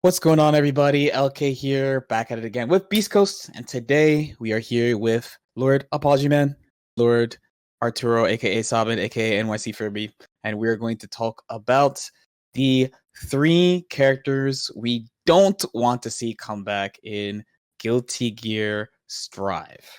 What's going on, everybody? LK here, back at it again with Beastcoast, and today we are here with Lord ApologyMan, Lord Arturo, aka Sabin, aka NYC Furby, and we are going to talk about the 3 characters we don't want to see come back in Guilty Gear Strive.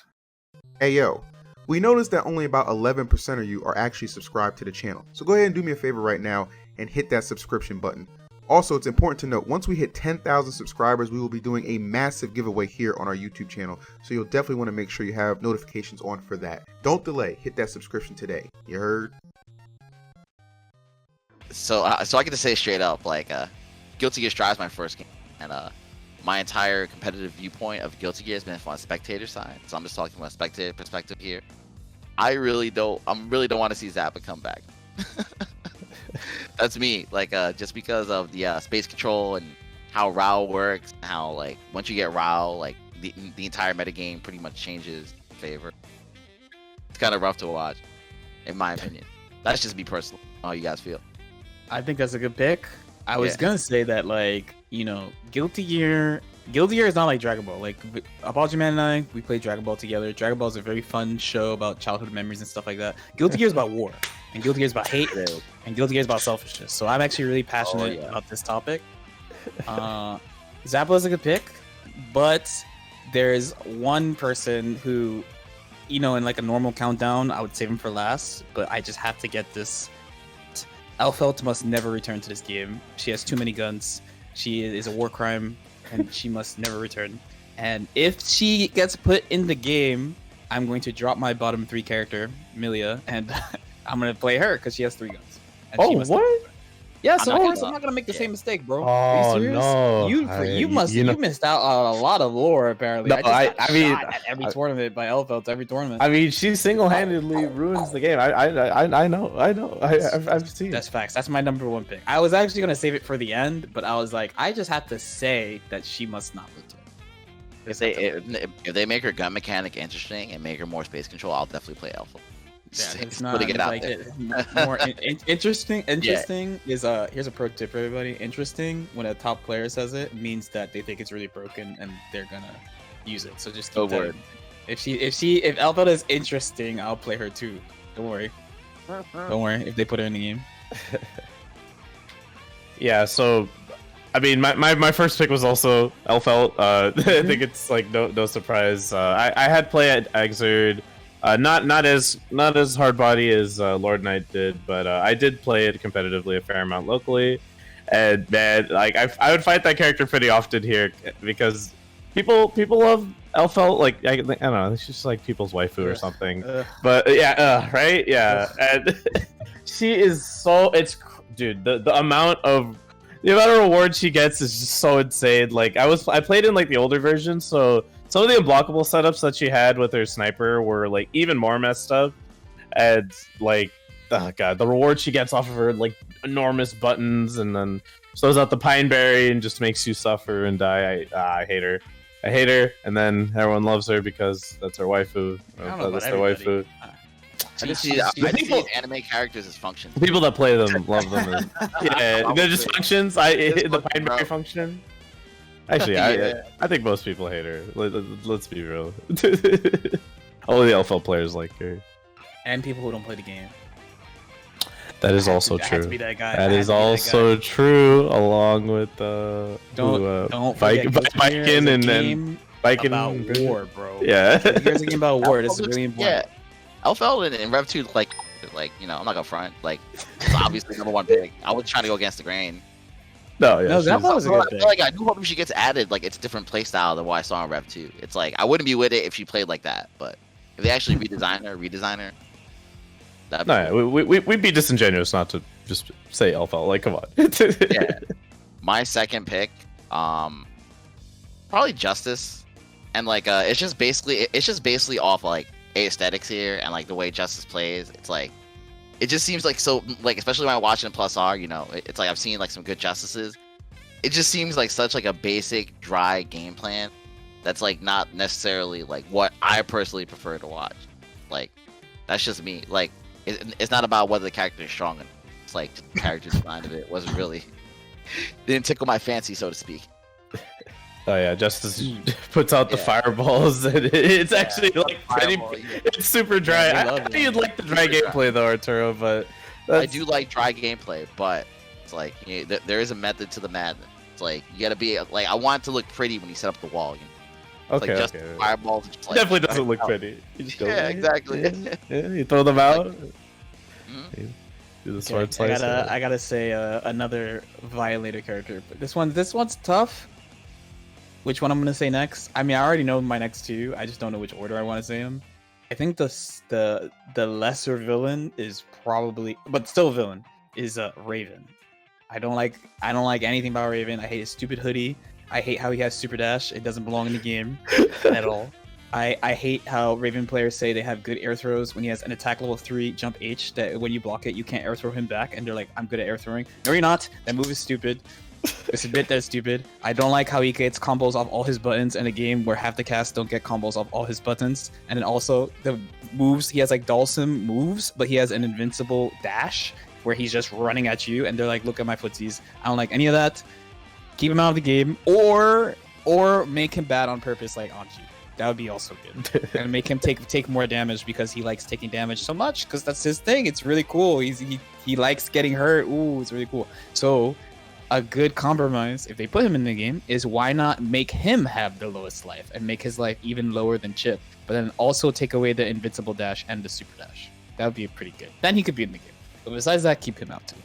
Hey yo, we noticed that only about 11% of you are actually subscribed to the channel, so go ahead and do me a favor right now and hit that subscription button. Also, it's important to note, once we hit 10,000 subscribers, we will be doing a massive giveaway here on our YouTube channel, so you'll definitely want to make sure you have notifications on for that. Don't delay, hit that subscription today. You heard? So I get to say straight up, Guilty Gear Strive is my first game, and my entire competitive viewpoint of Guilty Gear has been from a spectator side. So I'm just talking from a spectator perspective here. I really don't want to see Zappa come back. That's me. Just because of the space control and how RAW works, how once you get RAW, the entire metagame pretty much changes in favor. It's kind of rough to watch, in my opinion. That's just me personally. How you guys feel? I think that's a good pick. I was gonna say that, Guilty Gear is not like Dragon Ball. ApologyMan and I, we played Dragon Ball together. Dragon Ball is a very fun show about childhood memories and stuff like that. Guilty Gear is about war, and Guilty Gear is about hate, and Guilty Gear is about selfishness. So I'm actually really passionate about this topic. Zappa is a good pick, but there's one person who, in a normal countdown, I would save him for last, but I just have to get this. Elphelt must never return to this game. She has too many guns. She is a war crime, and she must never return. And if she gets put in the game, I'm going to drop my bottom 3 character, Milia, and I'm going to play her because she has 3 guns. And oh, what? Yes, I'm not gonna make the same mistake, bro. Oh, are you serious? No. You missed out on a lot of lore, apparently. No, I mean, at every tournament by Elphelt, every tournament. I mean, she single-handedly ruins the game. I know. I've seen. That's facts. That's my number 1 pick. I was actually gonna save it for the end, but I was like, I just have to say that she must not return. If they make her gun mechanic interesting and make her more space control, I'll definitely play Elphelt. Yeah, it's not more interesting. Interesting is here's a pro tip for everybody. Interesting when a top player says it means that they think it's really broken and they're gonna use it. So just keep that. If Elphelt is interesting, I'll play her too. Don't worry. Don't worry if they put her in the game. Yeah. So, I mean, my first pick was also Elphelt. I think it's no surprise. I had play at Exerd. Not as hard body as Lord Knight did, but I did play it competitively a fair amount locally, and man, I would fight that character pretty often here because people love Elphelt. I don't know, it's just like people's waifu or something. But yeah, right, yeah, and she is so dude, the amount of rewards she gets is just so insane. I played in the older version, so some of the unblockable setups that she had with her sniper were even more messed up, and oh god, the reward she gets off of her enormous buttons, and then throws out the pine berry and just makes you suffer and die. I hate her. I hate her, and then everyone loves her because that's her waifu. That's their waifu. I see anime characters as functions. The people that play them love them. Yeah, they're just functions. The pine berry function. Actually, I think most people hate her. Let's be real. Only the Elphelt players like her. And people who don't play the game. That is also true. That is also true, along with don't Viking and then Viking about war, bro. Yeah. Here's a game about war. This is really important. Yeah. Elphelt and Rev 2, I'm not gonna front. It's obviously number 1 pick. I was trying to go against the grain. No, that was a good pick. I do hope if she gets added, it's a different play style than what I saw in Rev 2. It's I wouldn't be with it if she played like that, but if they actually redesign her, that'd be cool. We'd be disingenuous not to just say Elphelt. Come on. Yeah. My second pick, probably Justice, and it's just basically off aesthetics here and the way Justice plays. It's it just seems so especially when I watch it in Plus R, it's I've seen some good Justices. It just seems such a basic, dry game plan that's not necessarily what I personally prefer to watch. That's just me. It's not about whether the character is strong enough. It's the character design of it wasn't really didn't tickle my fancy, so to speak. Oh yeah, Justice puts out the fireballs, and it's actually like pretty. Fireball, yeah. It's super dry. Yeah, I we love think it. you'd like the dry Super dry. gameplay though, Arturo, but I do like dry gameplay, but it's like there is a method to the madness. It's like you gotta be like I want it to look pretty when you set up the wall. You know? It's okay, like just okay. fireballs. Just, like, Definitely doesn't look out. pretty. You just go, Yeah, exactly. Yeah, you throw them out. Mhm. Do the Okay, sword slice. I gotta say another Violator character. But this one's tough. Which one I'm gonna say next? I mean, I already know my next two. I just don't know which order I want to say them. I think the lesser villain is probably, but still villain, is Raven. I don't like anything about Raven. I hate his stupid hoodie. I hate how he has super dash. It doesn't belong in the game at all. I hate how Raven players say they have good air throws when he has an attack level 3 jump H that when you block it, you can't air throw him back, and they're like, I'm good at air throwing. No, you're not. That move is stupid. It's a bit that stupid. I don't like how he gets combos off all his buttons in a game where half the cast don't get combos off all his buttons. And then also the moves, he has like Dhalsim moves, but he has an invincible dash where he's just running at you, and they're like, look at my footsies. I don't like any of that. Keep him out of the game, or make him bad on purpose like Anji. That would be also good. And make him take more damage because he likes taking damage so much, because that's his thing. It's really cool. He likes getting hurt. Ooh, it's really cool. So a good compromise, if they put him in the game, is why not make him have the lowest life and make his life even lower than Chip, but then also take away the invincible dash and the super dash. That would be pretty good. Then he could be in the game. But besides that, keep him out too.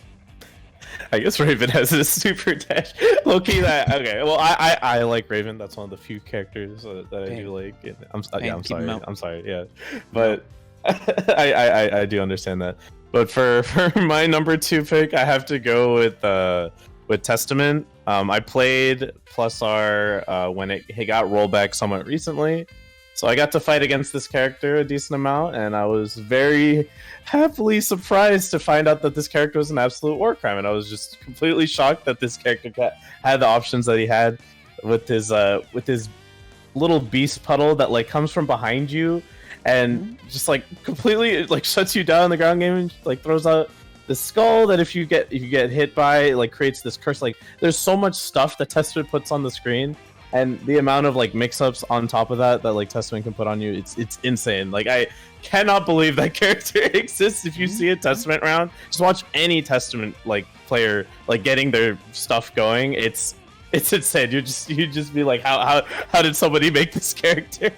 I guess Raven has a super dash. Low-key, that okay. Well, I like Raven. That's one of the few characters that I do like. I'm keep him sorry. out. I'm sorry. Yeah, but I do understand that. But for my number 2 pick, I have to go with Testament. I played Plus R when it got rollback somewhat recently, so I got to fight against this character a decent amount, and I was very happily surprised to find out that this character was an absolute war crime, and I was just completely shocked that this character had the options that he had with his little beast puddle that like comes from behind you and just like completely like shuts you down in the ground game and like throws out the skull that if you get hit by, like creates this curse. Like there's so much stuff that Testament puts on the screen, and the amount of like mix-ups on top of that like Testament can put on you, it's insane. Like I cannot believe that character exists. If you see a Testament round, just watch any Testament like player like getting their stuff going. It's insane. You just be like, how did somebody make this character?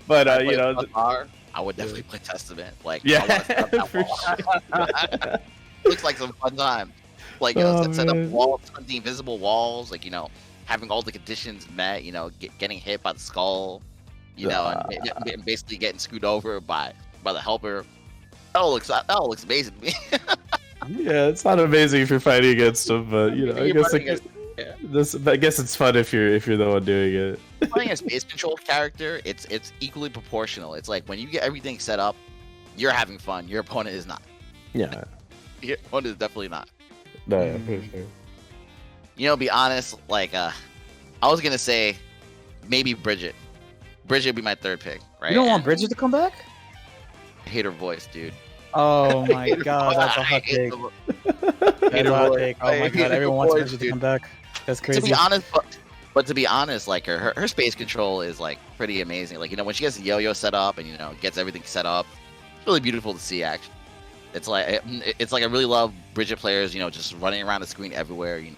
But you know, I would definitely play Testament. Like, yeah, for sure. Looks like some fun time. Like, you know, set up walls, hunting invisible walls. Like, you know, having all the conditions met. You know, getting hit by the skull. You know, and basically getting screwed over by the helper. That all looks amazing to me. Yeah, it's not amazing if you're fighting against him, but you know, I guess it's fun if you're the one doing it. Playing a space control character, it's equally proportional. It's like when you get everything set up, you're having fun. Your opponent is not. Yeah. Your opponent is definitely not. No, yeah, for sure. You know, be honest, like I was gonna say maybe Bridget. Bridget would be my 3rd pick, right? You don't want Bridget to come back? I hate her voice, dude. Oh my god, that's a hot take. That's a hot take. Oh my god, everyone wants Bridget to come back. That's crazy. To be honest, but to be honest, like her space control is like pretty amazing. Like, you know, when she gets the yo-yo set up and, you know, gets everything set up, it's really beautiful to see. Actually, it's like I really love Bridget players. You know, just running around the screen everywhere, you know,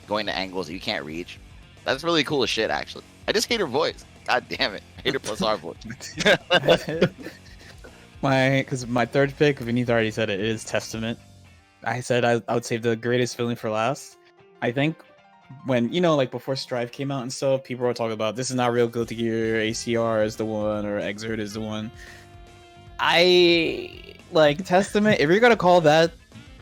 going to angles that you can't reach. That's really cool as shit. Actually, I just hate her voice. God damn it, I hate her plus R voice. Because my 3rd pick, Vinith already said it, is Testament. I said I would save the greatest villain for last. I think when, you know, like before Strive came out and stuff, people were talking about this is not real Guilty Gear, ACR is the one, or Exert is the one. I like Testament. If you're gonna call that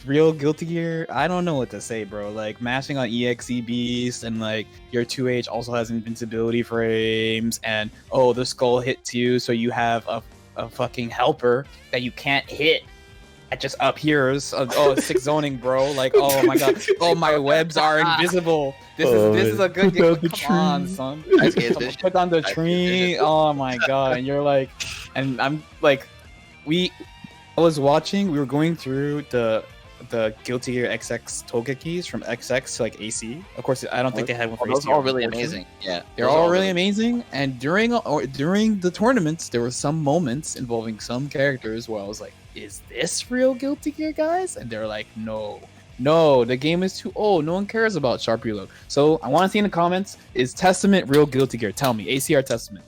real Guilty Gear, I don't know what to say, bro. Like mashing on EXE Beast, and like your 2H also has invincibility frames, and oh, the skull hits you, so you have a fucking helper that you can't hit. It just appears. Oh, 6 zoning, bro. Like, oh my god. Oh, my webs are invisible. This is a good game. Come on, son. Put on the tree. Oh my god. And you're like, and I'm like, I was watching. We were going through the the Guilty Gear XX Togekis from XX to like AC. Of course, I don't think they had one for Those AC. are all really amazing. Yeah, They're those are all really amazing. And during the tournaments, there were some moments involving some characters where I was like, "Is this real Guilty Gear, guys?" And they're like, "No, the game is too old. No one cares about Sharp Reload." So I want to see in the comments: is Testament real Guilty Gear? Tell me, ACR Testament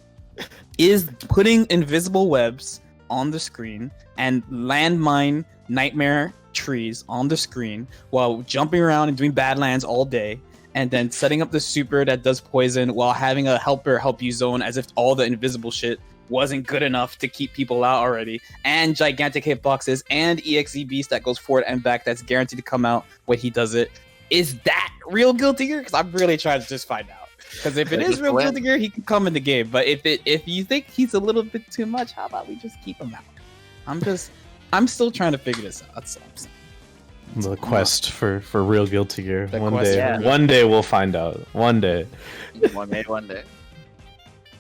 is putting invisible webs on the screen and landmine nightmare trees on the screen while jumping around and doing Badlands all day, and then setting up the super that does poison while having a helper help you zone as if all the invisible shit wasn't good enough to keep people out already, and gigantic hitboxes and EXE beast that goes forward and back that's guaranteed to come out when he does it. Is that real Guilty Gear? Because I'm really trying to just find out. Because if it is real Guilty Gear, he can come in the game. But if you think he's a little bit too much, how about we just keep him out? I'm still trying to figure this out. That's all I'm saying. The quest for real Guilty Gear. The One quest, day, yeah. one day we'll find out. One day. One day.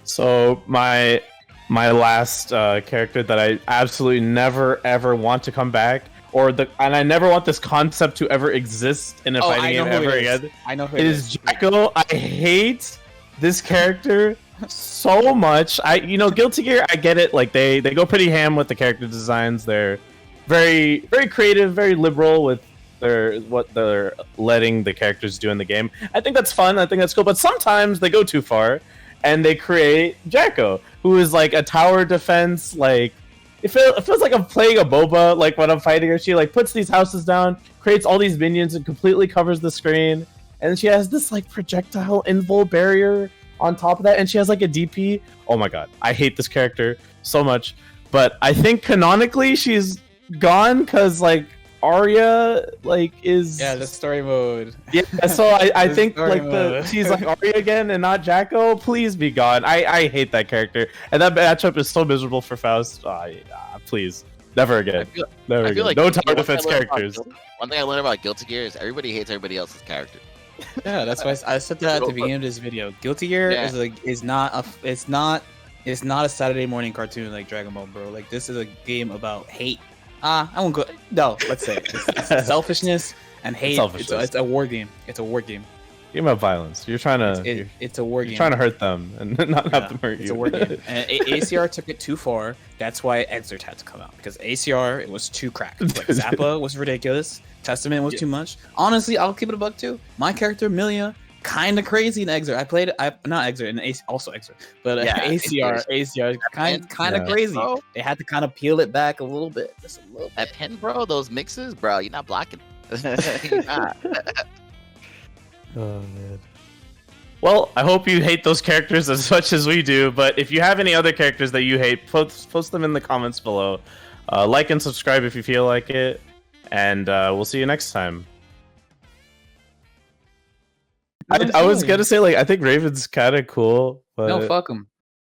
So my last character that I absolutely never ever want to come back, and I never want this concept to ever exist in a fighting game ever again. I know who It is Jacko. I hate this character so much. Guilty Gear, I get it. Like they go pretty ham with the character designs. They're very very creative, very liberal with what they're letting the characters do in the game. I think that's fun. I think that's cool. But sometimes they go too far, and they create Jacko, who is like a tower defense. Like it feels like I'm playing a boba. Like when I'm fighting her, she like puts these houses down, creates all these minions, and completely covers the screen. And she has this like projectile invul barrier on top of that, and she has like a DP. Oh my god, I hate this character so much. But I think canonically she's gone because like Arya is the story mode. Yeah, so I think story like mode. she's like Arya again and not Jacko. Please be gone. I hate that character, and that matchup is so miserable for Faust. Please, never again. Never I feel again. like No tower defense characters. One thing I learned about Guilty Gear is everybody hates everybody else's character. Yeah, that's why I said that at the beginning of this video. Guilty Gear is not a Saturday morning cartoon like Dragon Ball, bro. Like this is a game about hate. I won't go. No, let's say it's selfishness and hate. It's a war game. It's a war game. Game about violence. You're trying to. It's a war game. You're trying to hurt them and not have them hurt you. It's a war game. And ACR took it too far. That's why Exert had to come out, because ACR it was too cracked. Like Zappa was ridiculous. Testament was too much. Honestly, I'll keep it a buck too. My character Milia, kind of crazy in Exert. I played not Exert and also Exert, but ACR kind of crazy. Bro. They had to kind of peel it back a little bit, just a little bit. That pen, bro, those mixes, bro, you're not blocking. You're not. Oh man. Well, I hope you hate those characters as much as we do. But if you have any other characters that you hate, post them in the comments below. Like and subscribe if you feel like it, and we'll see you next time. I was gonna say, like, I think Raven's kind of cool, but no, fuck him.